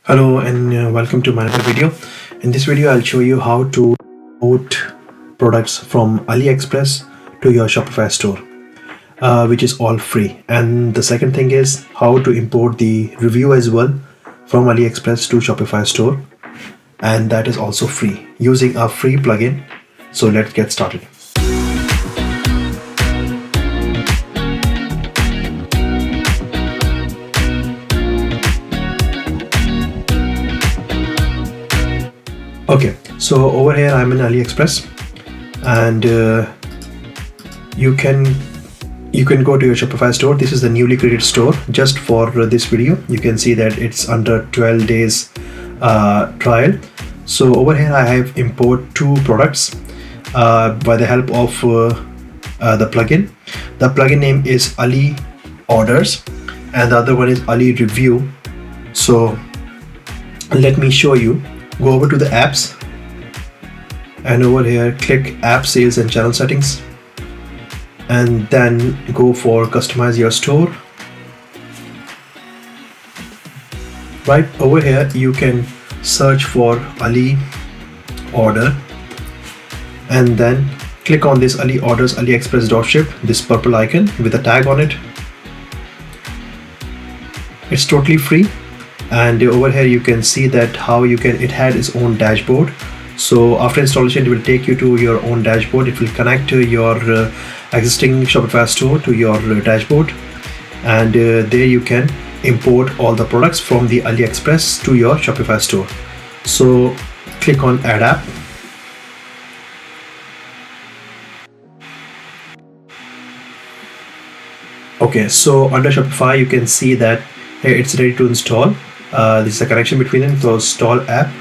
Hello and welcome to my another video. In this video, I'll show you how to import products from Aliexpress to your Shopify store, which is all free. And the second thing is how to import the review as well from Aliexpress to Shopify store, and that is also free using a free plugin. So let's get started. Okay, so over here I'm in Aliexpress, and you can go to your Shopify store. This is the newly created store just for this video. You can see that it's under 12 days trial. So over here I have import two products by the help of the plugin. The plugin name is Ali Orders and the other one is Ali Review. So let me show you. Go over to the apps and over here click app sales and channel settings, and then go for customize your store. Right over here you can search for Ali order and then click on this Ali orders Aliexpress dropship, this purple icon with a tag on it. It's totally free. And over here you can see that how it had its own dashboard. So after installation it will take you to your own dashboard. It will connect to your existing Shopify store to your dashboard, and there you can import all the products from the Aliexpress to your Shopify store. So click on add app. Okay, so under Shopify you can see that here it's ready to install. This is a connection between them. So install app,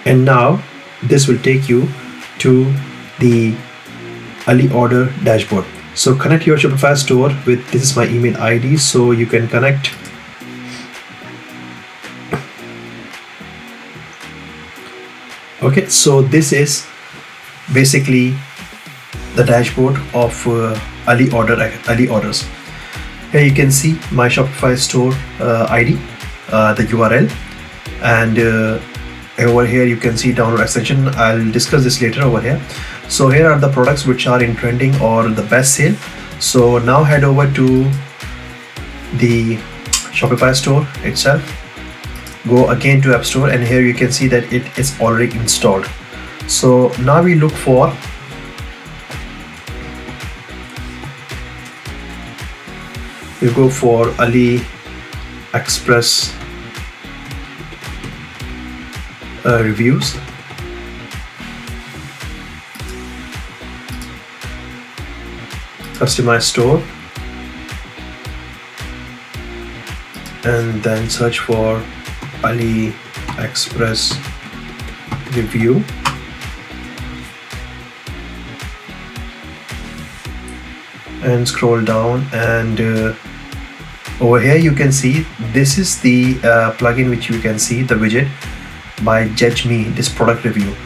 and now this will take you to the Ali order dashboard. So connect your Shopify store with, this is my email ID, so you can connect. Okay, so this is basically the dashboard of Ali orders. Here you can see my Shopify store ID, the URL, and over here you can see download extension. I'll discuss this later over here. So here are the products which are in trending or the best sale. So now head over to the Shopify store itself. Go again to App Store, and here you can see that it is already installed. So now we look for you go for Aliexpress reviews. Customize store, and then search for Aliexpress review. And scroll down, and over here you can see this is the plugin which you can see, the widget by Judge Me, this product review,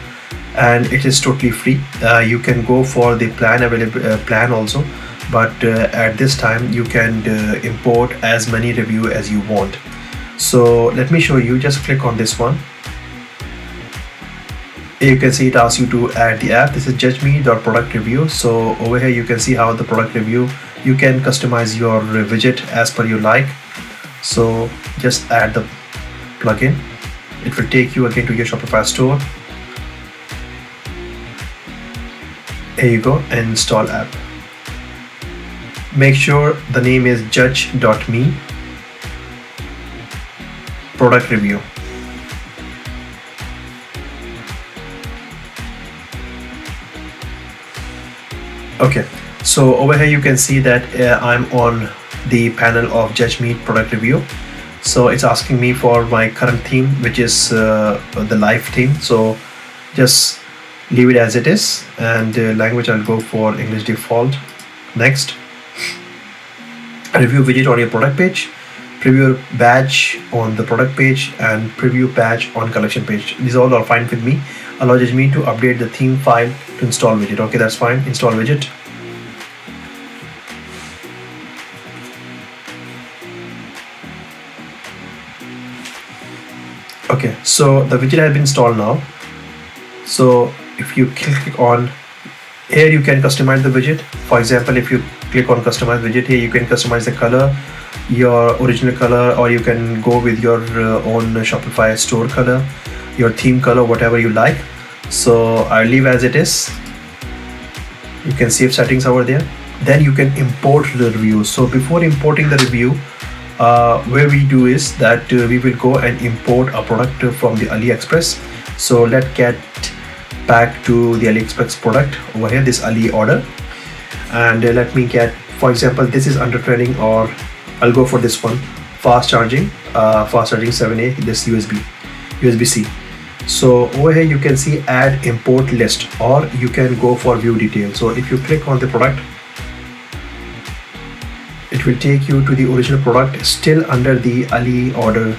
and it is totally free. You can go for the plan also, but at this time you can import as many review as you want. So let me show you. Just click on this one. You can see it asks you to add the app. This is Judge Me product review. So over here you can see how the product review, you can customize your widget as per you like. So just add the plugin. It will take you again to your Shopify store. Here you go, and install app. Make sure the name is judge.me product review. Okay, so over here you can see that I'm on the panel of Judge Me product review. So it's asking me for my current theme, which is the live theme. So just leave it as it is, and language I'll go for English default. Next, review widget on your product page, preview badge on the product page, and preview badge on collection page. These all are fine with me. Allow Judge Me to update the theme file to install widget. Okay, that's fine. Install widget. Okay, so the widget has been installed now. So if you click on here, you can customize the widget. For example, if you click on customize widget here, you can customize the color, your original color, or you can go with your own Shopify store color, your theme color, whatever you like. So I'll leave as it is. You can save settings over there. Then you can import the review. So before importing the review, where we do is that we will go and import a product from the Aliexpress. So let's get back to the Aliexpress product over here, this Ali order, and let me get, for example, this is under training, or I'll go for this one, fast charging 7A, this USB-C. So over here you can see add import list, or you can go for view details. So if you click on the product, it will take you to the original product still under the Ali order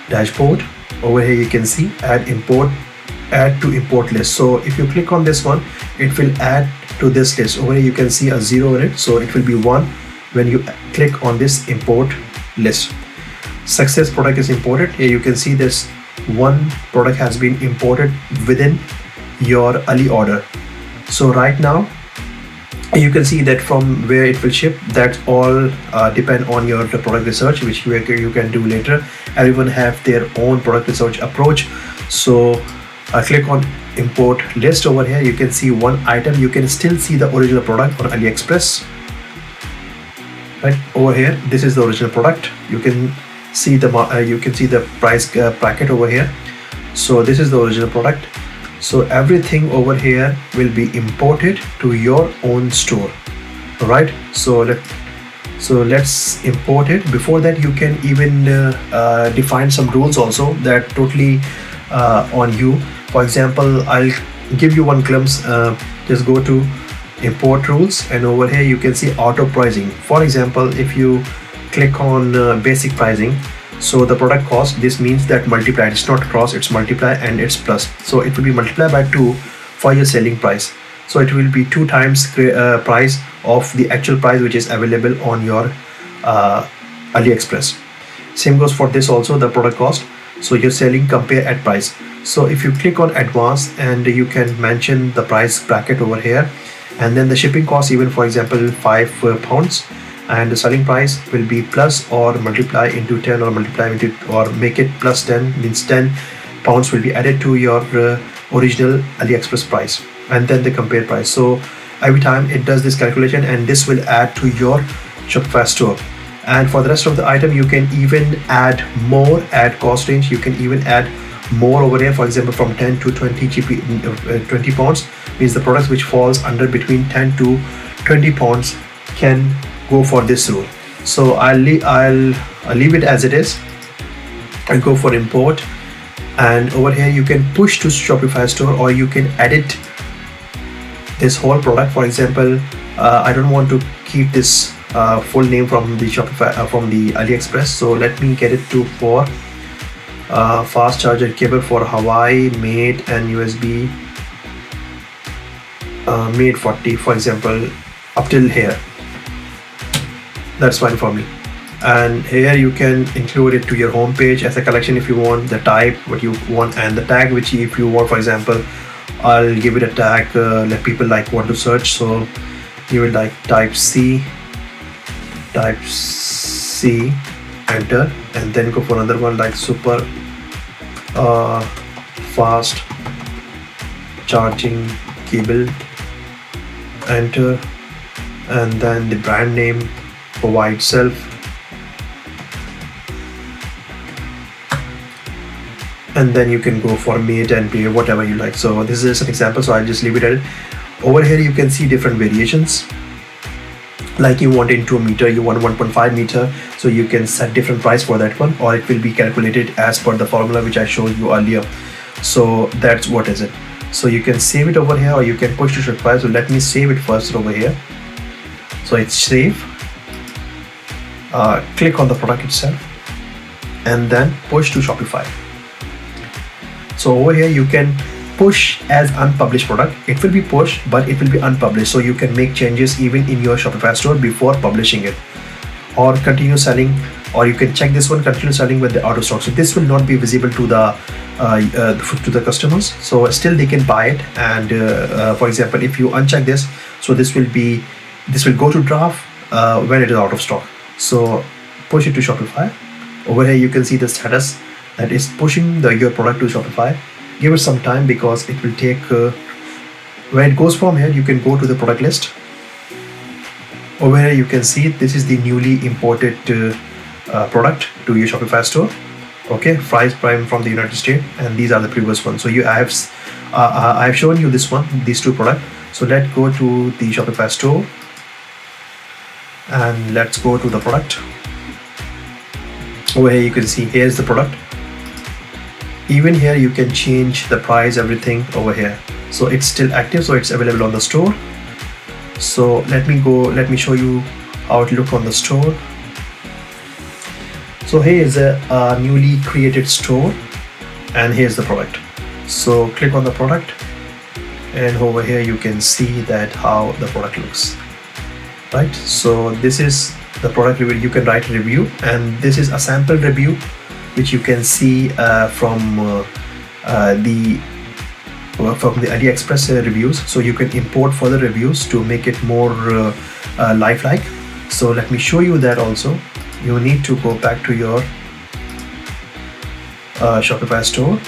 dashboard. Over here you can see add to import list. So if you click on this one, it will add to this list. Over here you can see a 0 in it, so it will be 1 when you click on this import list. Success product is imported. Here you can see this one product has been imported within your Ali order. So right now you can see that from where it will ship, that's all depend on your product research, which you can do later. Everyone have their own product research approach. So click on import list. Over here you can see one item. You can still see the original product on Aliexpress. Right over here, this is the original product. You can see the price bracket over here. So this is the original product. So everything over here will be imported to your own store. All right, so let's import it. Before that, you can even define some rules also that totally on you. For example, I'll give you one glimpse. Just go to import rules, and over here you can see auto pricing. For example, if you click on basic pricing, so the product cost, this means that multiplied, it's not cross, it's multiply and it's plus. So it will be multiplied by 2 for your selling price. So it will be 2 times price of the actual price which is available on your Aliexpress. Same goes for this also, the product cost. So you're selling compare at price. So if you click on advanced, and you can mention the price bracket over here, and then the shipping cost, even for example £5, and the selling price will be plus or multiply into 10, or multiply into, or make it plus 10, means £10 will be added to your original Aliexpress price, and then the compare price. So every time it does this calculation, and this will add to your Shopify store. And for the rest of the item, you can even add more, add cost range. You can even add more over here. For example, from 10 to 20 £20 means the products which falls under between 10 to £20 can go for this rule. So I'll leave it as it is. I'll go for import, and over here you can push to Shopify store, or you can edit this whole product. For example, I don't want to keep this full name from the Shopify from the Aliexpress, so let me get it to for fast charger cable for Hawaii made and USB made 40, for example, up till here. That's fine for me. And here you can include it to your home page as a collection if you want, the type what you want, and the tag which if you want. For example, I'll give it a tag let people like want to search. So you will like type C, enter, and then go for another one like super fast charging cable, enter, and then the brand name for itself, and then you can go for made and pay, whatever you like. So this is an example, so I'll just leave it at it. Over here you can see different variations, like you want into a meter, you want 1.5 meter, so you can set different price for that one, or it will be calculated as per the formula which I showed you earlier. So that's what is it. So you can save it over here, or you can push to Shopify. So let me save it first over here. So it's save. Click on the product itself, and then push to Shopify. So over here you can push as unpublished product. It will be pushed, but it will be unpublished, so you can make changes even in your Shopify store before publishing it, or continue selling or you can check this one, continue selling with the auto stock. So this will not be visible to the customers, so still they can buy it. And for example, if you uncheck this, so this will go to draft when it is out of stock. So push it to Shopify. Over here you can see the status that is pushing your product to Shopify. Give it some time because it will take when it goes from here, you can go to the product list. Over here you can see this is the newly imported product to your Shopify store. Okay, fries prime from the United States, and these are the previous ones. So I have shown you these two products. So let's go to the Shopify store and let's go to the product. Over here you can see here's the product. Even here you can change the price, everything over here. So it's still active, so it's available on the store. So let me show you how it looks on the store. So here is a newly created store, and here's the product. So click on the product, and over here you can see that how the product looks, right? So this is the product review. You can write a review, and this is a sample review which you can see from the Aliexpress reviews. So you can import further reviews to make it more lifelike. So let me show you that also. You need to go back to your Shopify store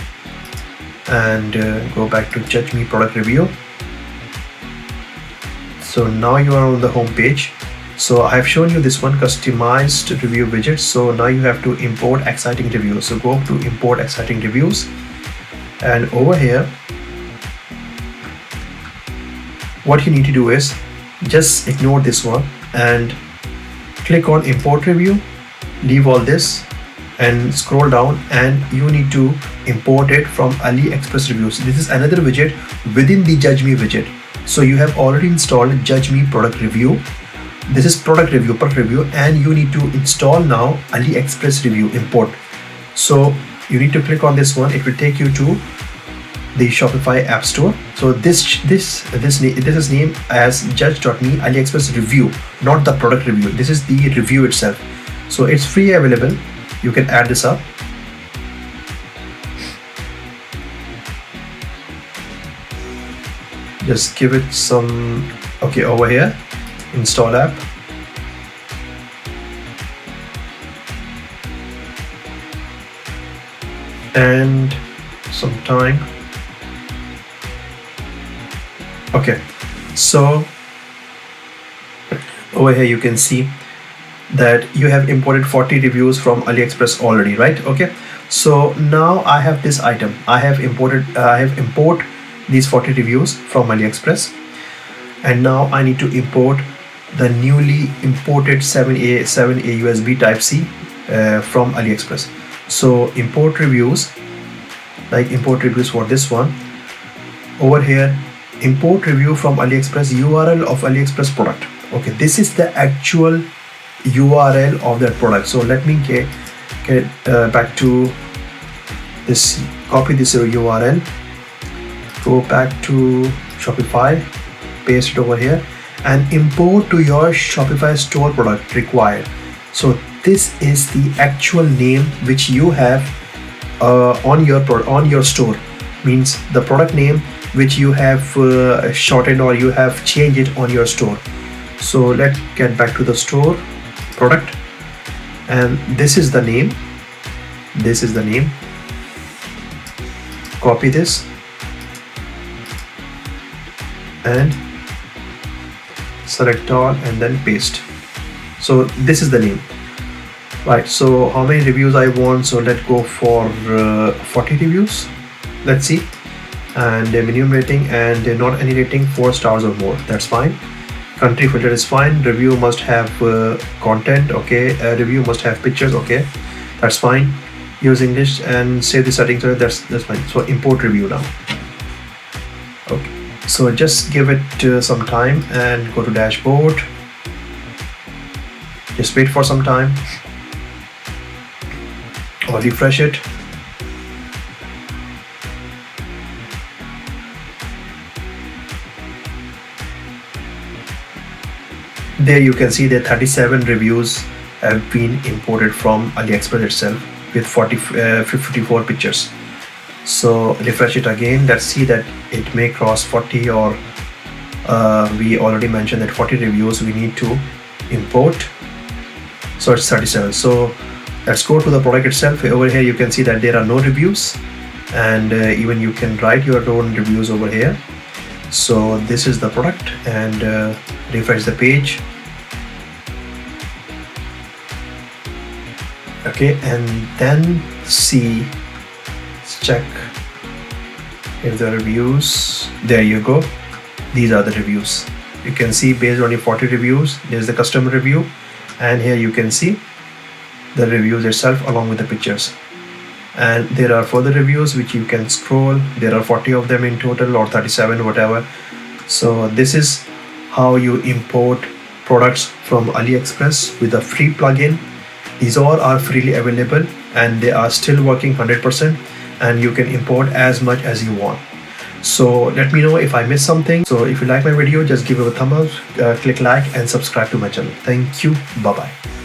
and go back to Judge Me product review. So now you are on the home page. So I have shown you this one, customized review widget. So now you have to import exciting reviews. So go to import exciting reviews, and over here what you need to do is just ignore this one and click on import review, leave all this and scroll down, and you need to import it from Aliexpress reviews. This is another widget within the Judge Me widget. So you have already installed Judge Me product review. This is product review, and you need to install now Aliexpress review import. So you need to click on this one. It will take you to the Shopify app store. So this is named as Judge.me Aliexpress review, not the product review. This is the review itself. So it's free available. You can add this up. Just give it some. Okay, over here, install app. And some time. Okay, so over here you can see that you have imported 40 reviews from Aliexpress already, right? Okay, so now I have this item. I have import these 40 reviews from Aliexpress, and now I need to import the newly imported 7A USB Type-C from Aliexpress. So import reviews, like import reviews for this one. Over here, import review from Aliexpress, URL of Aliexpress product. Okay, this is the actual URL of that product. So let me get back to this, copy this URL, go back to Shopify, paste it over here, and import to your Shopify store product required. So this is the actual name which you have on your store, means the product name which you have shortened or you have changed it on your store. So let's get back to the store product, and this is the name. Copy this and select all and then paste. So this is the name, right? So how many reviews I want? So let's go for 40 reviews. Let's see. And the minimum rating and not any rating, 4 stars or more. That's fine. Country filter is fine. Review must have content. Okay. Review must have pictures. Okay, that's fine. Use English and save the settings. That's fine. So import review now. Okay. So just give it some time and go to dashboard. Just wait for some time or refresh it. There you can see that 37 reviews have been imported from AliExpress itself with 54 pictures. So refresh it again. Let's see that it may cross 40, or we already mentioned that 40 reviews we need to import. So it's 37. So let's go to the product itself. Over here you can see that there are no reviews, and even you can write your own reviews over here. So this is the product, and refresh the page. Okay, and then see, let's check if the reviews, there you go, these are the reviews. You can see based on the 40 reviews, there's the customer review, and here you can see the reviews itself along with the pictures. And there are further reviews which you can scroll. There are 40 of them in total, or 37, whatever. So this is how you import products from AliExpress with a free plugin. These all are freely available, and they are still working 100%, and you can import as much as you want. So let me know if I missed something. So if you like my video, just give it a thumb up, click like and subscribe to my channel. Thank you. Bye bye.